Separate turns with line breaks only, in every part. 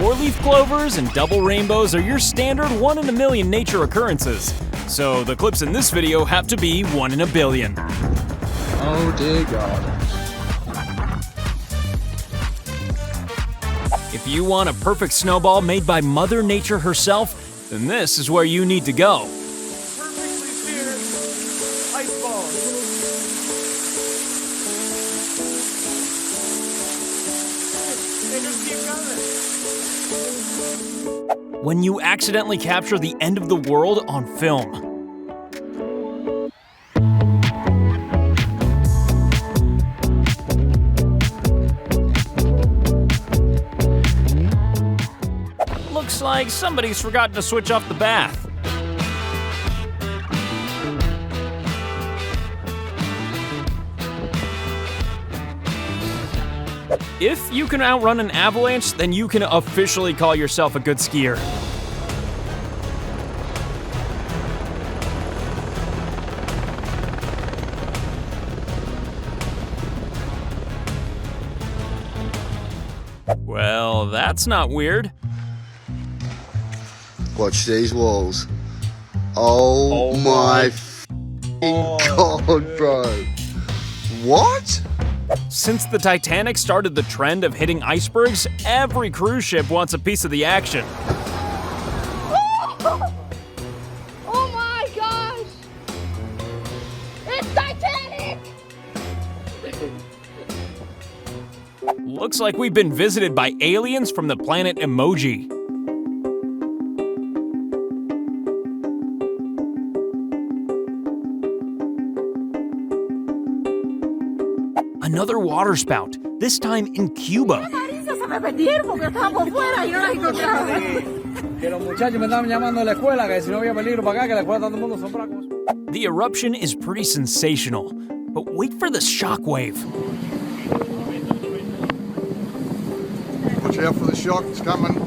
Four-leaf clovers and double rainbows are your standard 1 in a million nature occurrences. So the clips in this video have to be 1 in a billion.
Oh dear God.
If you want a perfect snowball made by Mother Nature herself, then this is where you need to go.
Perfectly clear ice balls. They just keep coming.
When you accidentally capture the end of the world on film. Looks like somebody's forgotten to switch off the bath. If you can outrun an avalanche, then you can officially call yourself a good skier. Well, that's not weird.
Watch these walls. Oh my God, bro. What?
Since the Titanic started the trend of hitting icebergs, every cruise ship wants a piece of the action.
Oh my gosh! It's Titanic!
Looks like we've been visited by aliens from the planet Emoji. Another water spout, this time in Cuba. The eruption is pretty sensational, but wait for the shockwave.
Watch out for the shock, it's coming.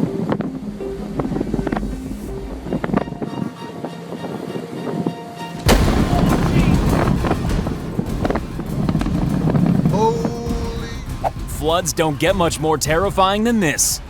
Floods don't get much more terrifying than this.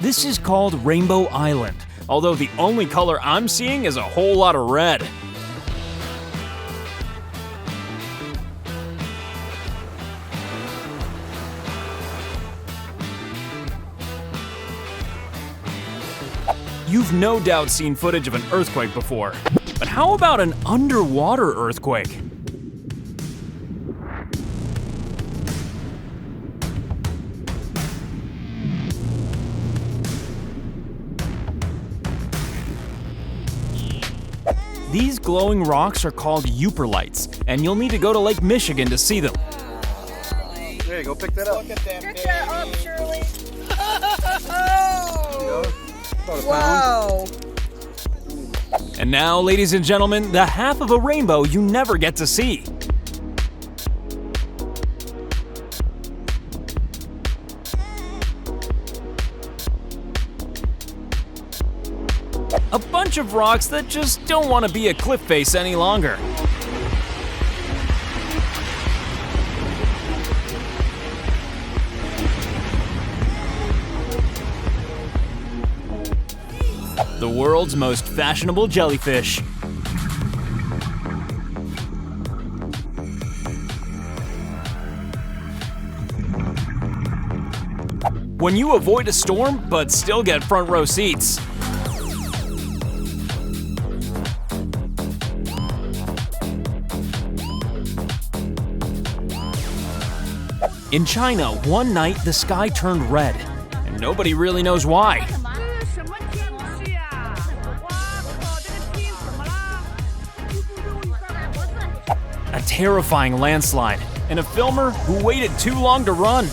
This is called Rainbow Island, although the only color I'm seeing is a whole lot of red. You've no doubt seen footage of an earthquake before, but how about an underwater earthquake? These glowing rocks are called euperlites, and you'll need to go to Lake Michigan to see them.
There you go, pick that up.
Pick that up, Shirley.
Wow.
And now, ladies and gentlemen, the half of a rainbow you never get to see. A bunch of rocks that just don't want to be a cliff face any longer. The world's most fashionable jellyfish. When you avoid a storm but still get front row seats. In China, one night the sky turned red, and nobody really knows why. A terrifying landslide, and a filmer who waited too long to run.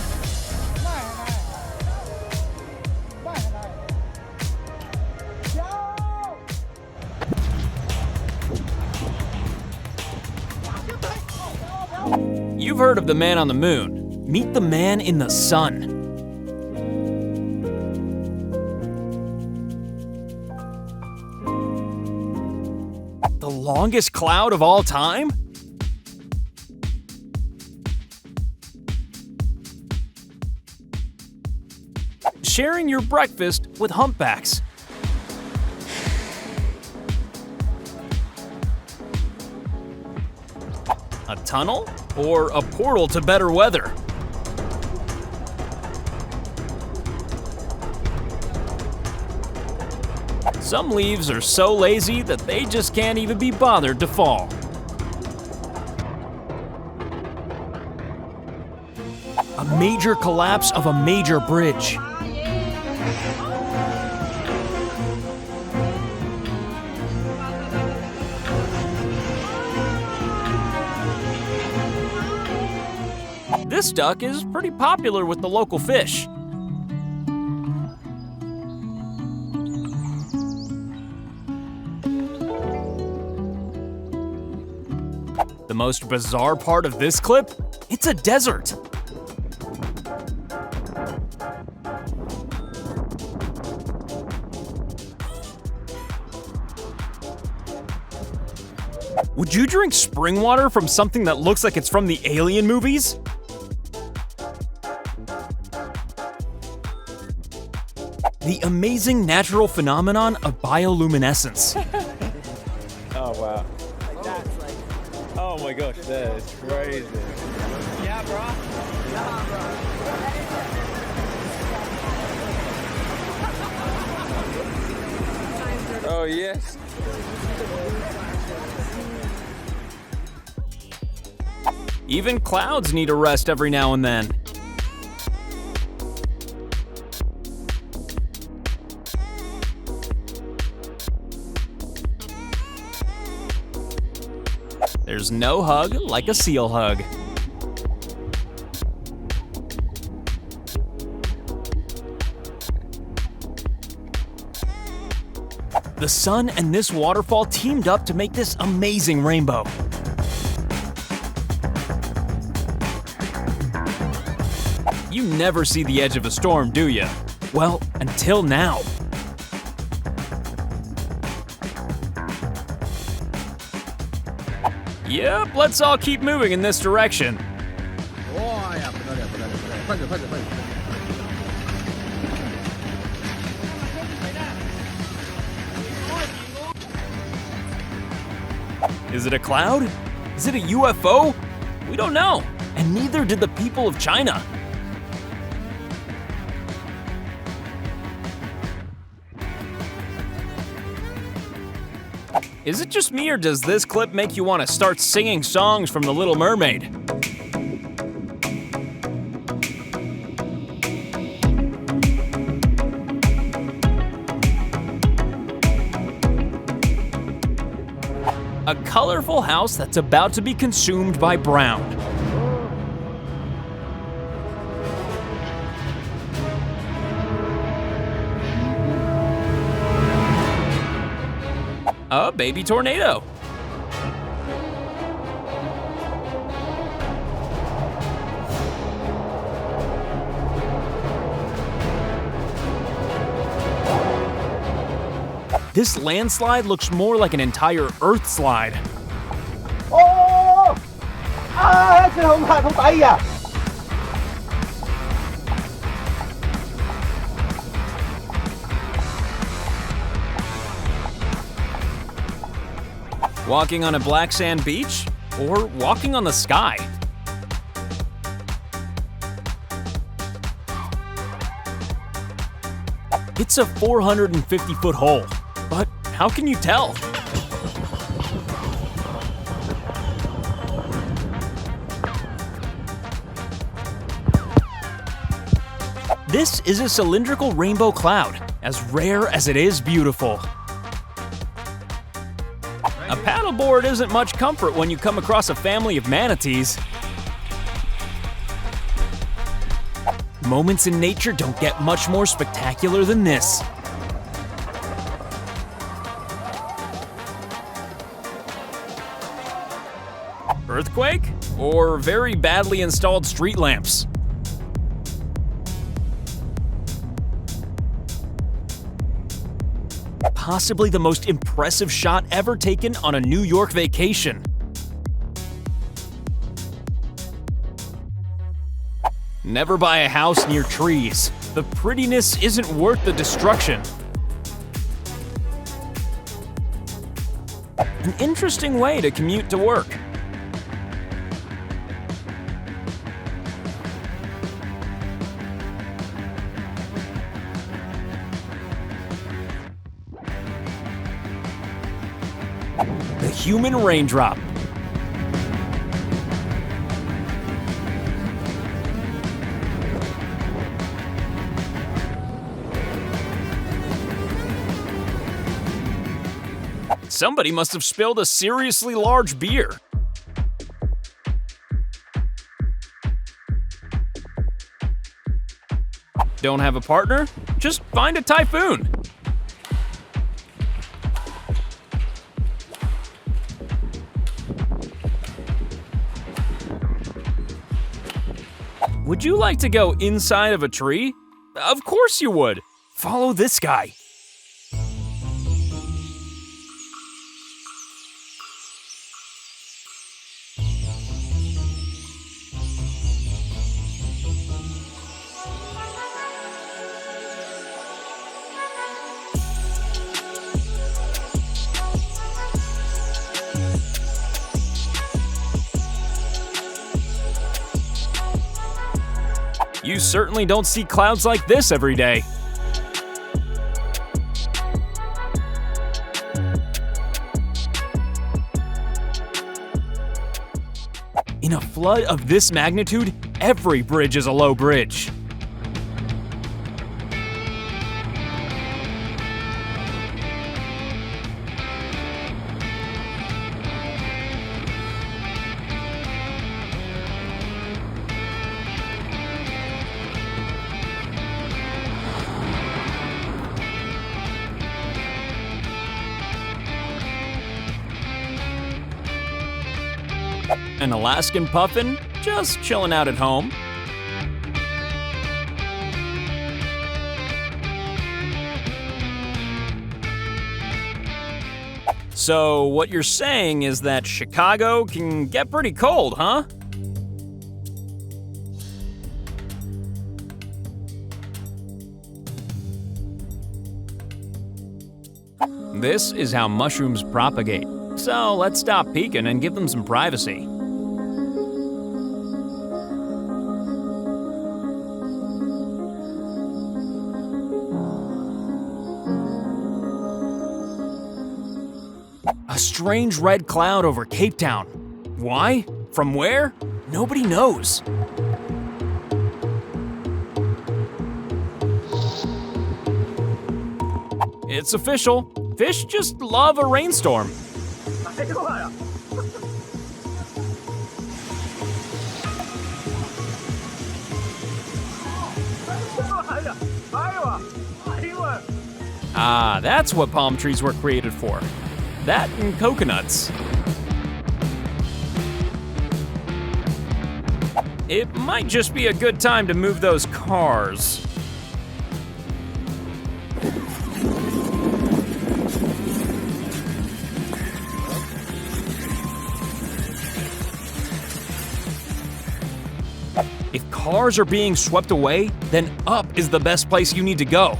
You've heard of the man on the moon. Meet the man in the sun. longest cloud of all time? Sharing your breakfast with humpbacks. A tunnel or a portal to better weather? Some leaves are so lazy that they just can't even be bothered to fall. A major collapse of a major bridge. This duck is pretty popular with the local fish. The most bizarre part of this clip? It's a desert. Would you drink spring water from something that looks like it's from the Alien movies? The amazing natural phenomenon of bioluminescence.
Oh wow. Oh my gosh, that is crazy.
Yeah, bro.
Oh yes.
Even clouds need a rest every now and then. There's no hug like a seal hug. The sun and this waterfall teamed up to make this amazing rainbow. You never see the edge of a storm, do you? Well, until now. Yep, let's all keep moving in this direction. Is it a cloud? Is it a UFO? We don't know, and neither did the people of China. Is it just me, or does this clip make you want to start singing songs from The Little Mermaid? A colorful house that's about to be consumed by brown. A baby tornado. This landslide looks more like an entire Earth slide. Walking on a black sand beach, or walking on the sky? It's a 450-foot hole, but how can you tell? This is a cylindrical rainbow cloud, as rare as it is beautiful. A paddleboard isn't much comfort when you come across a family of manatees. Moments in nature don't get much more spectacular than this. Earthquake? Or very badly installed street lamps? possibly the most impressive shot ever taken on a New York vacation. Never buy a house near trees. The prettiness isn't worth the destruction. An interesting way to commute to work. The human raindrop. Somebody must have spilled a seriously large beer. Don't have a partner? Just find a typhoon. Would you like to go inside of a tree? Of course you would. Follow this guy. You certainly don't see clouds like this every day. In a flood of this magnitude, every bridge is a low bridge. An Alaskan puffin, just chilling out at home. So what you're saying is that Chicago can get pretty cold, huh? This is how mushrooms propagate. So let's stop peeking and give them some privacy. A strange red cloud over Cape Town. Why? From where? Nobody knows. It's official. Fish just love a rainstorm. Ah, that's what palm trees were created for. That and coconuts. It might just be a good time to move those cars. If cars are being swept away, then up is the best place you need to go.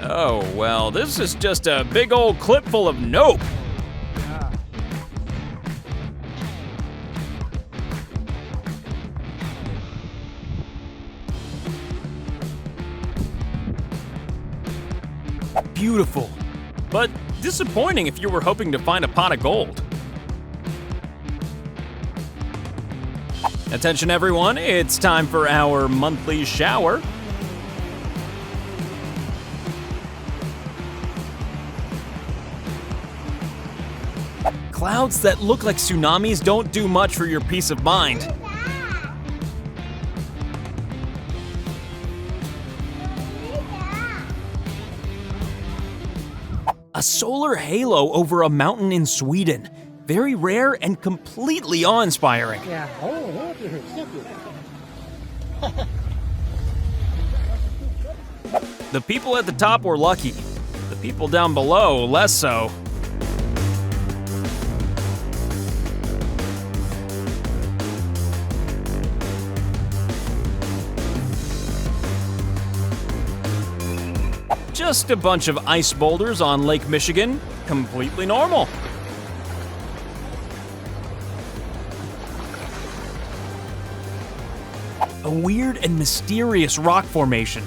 Oh, well, this is just a big old clip full of nope. Beautiful, but disappointing if you were hoping to find a pot of gold. Attention everyone, it's time for our monthly shower. Clouds that look like tsunamis don't do much for your peace of mind. A solar halo over a mountain in Sweden. Very rare and completely awe-inspiring. The people at the top were lucky. The people down below, less so. Just a bunch of ice boulders on Lake Michigan, completely normal. A weird and mysterious rock formation,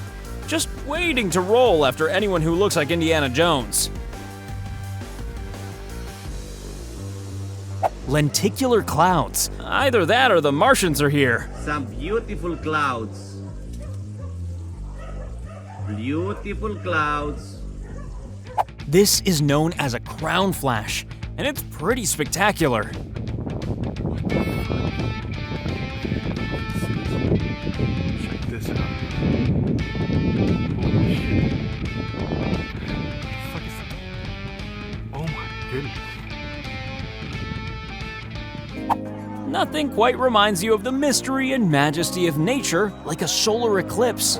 just waiting to roll after anyone who looks like Indiana Jones. Lenticular clouds. Either that or the Martians are here.
Some beautiful clouds. Beautiful clouds.
This is known as a crown flash, and it's pretty spectacular.
Check this out. Holy shit. What the fuck is that? Oh my goodness.
Nothing quite reminds you of the mystery and majesty of nature like a solar eclipse.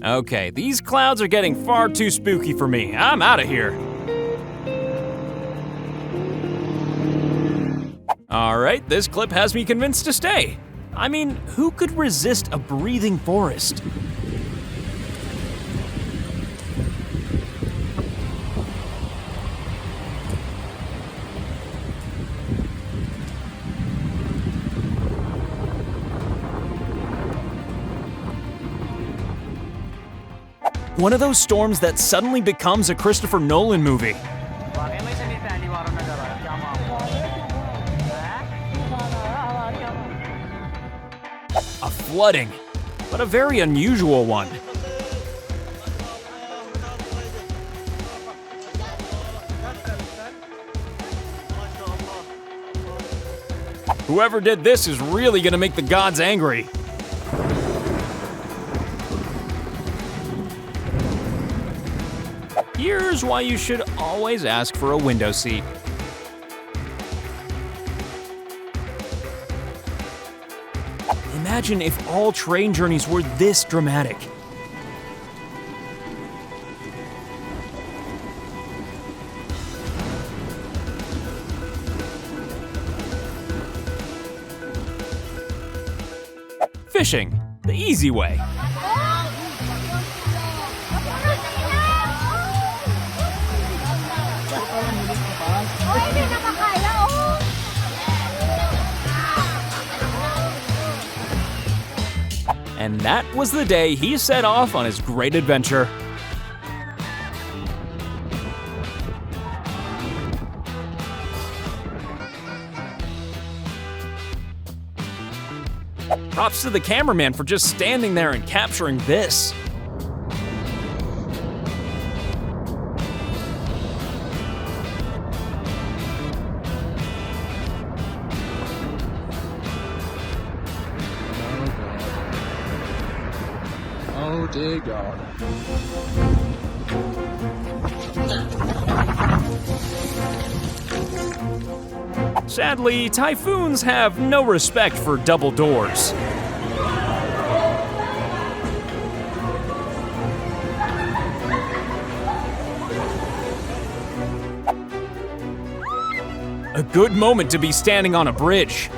Okay, these clouds are getting far too spooky for me. I'm out of here. Alright, this clip has me convinced to stay. I mean, who could resist a breathing forest? One of those storms that suddenly becomes a Christopher Nolan movie. A flooding, but a very unusual one. Whoever did this is really gonna make the gods angry. Here's why you should always ask for a window seat. Imagine if all train journeys were this dramatic. Fishing, the easy way. And that was the day he set off on his great adventure. Props to the cameraman for just standing there and capturing this.
Oh dear God.
Sadly, typhoons have no respect for double doors. A good moment to be standing on a bridge.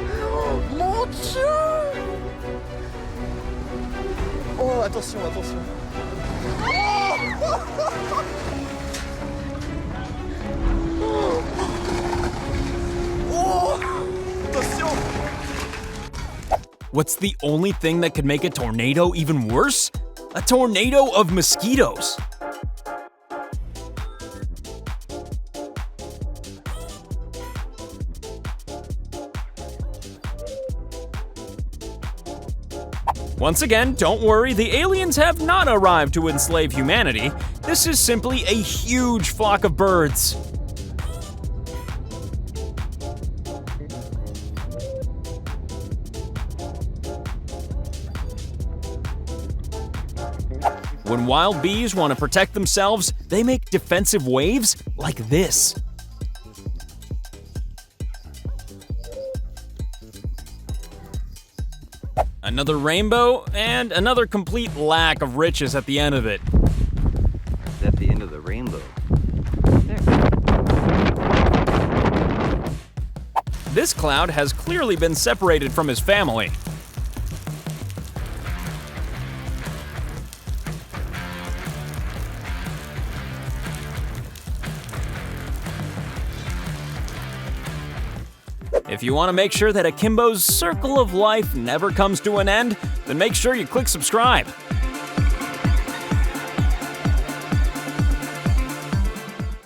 Oh, attention, attention.
What's the only thing that could make a tornado even worse? A tornado of mosquitoes. Once again, don't worry, the aliens have not arrived to enslave humanity. This This is simply a huge flock of birds. When wild bees want to protect themselves, they make defensive waves like this. Another rainbow, and another complete lack of riches at the end of it.
Is that the end of the rainbow?
This cloud has clearly been separated from his family. If you want to make sure that Akimbo's circle of life never comes to an end, then make sure you click subscribe.